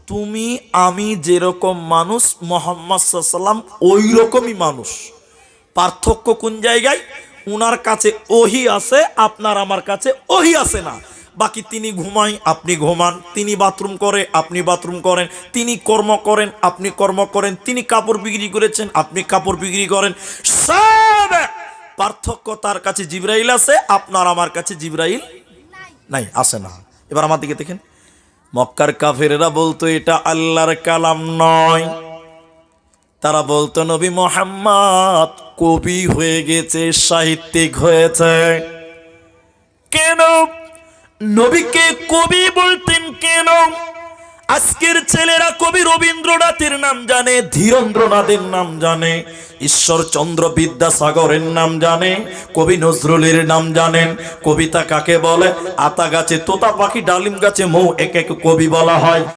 তুমি আমি যেরকম মানুষ মুহাম্মদ সাল্লাল্লাহু আলাইহি ওয়াসাল্লাম ওই রকমই মানুষ। পার্থক্য কোন জায়গায়? উনার কাছে ওহী আছে, আপনার আমার কাছে ওহী আছে না। বাকি তিনি ঘুমায় আপনি ঘুমান, তিনি বাথরুম করে আপনি বাথরুম করেন, তিনি কর্ম করেন আপনি কর্ম করেন, তিনি কাপড় বিক্রি করেছেন আপনি কাপড় বিক্রি করেন। সব পার্থক্য তার কাছে জিবরাইল আছে, আপনার আমার কাছে জিবরাইল নাই, আসে না। এবার আমার দিকে দেখেন, মক্কার কাফেরেরা বলতো এটা আল্লাহর কালাম নয়। তারা বলতো নবী মুহাম্মদ কবি হয়ে গেছে, সাহিত্যিক হয়েছে। কেন নবীকে কবি বলতেন কেন? আজকের ছেলেরা কবি রবীন্দ্রনাথের নাম জানে, ধীরেন্দ্রনাথের নাম জানে, ঈশ্বরচন্দ্র বিদ্যাসাগরের নাম জানে, কবি নজরুলের নাম জানেন। কবিতা কাকে বলে? আতা গাছে তোতা পাখি, ডালিম গাছে মৌ, এক এক কবি বলা হয়।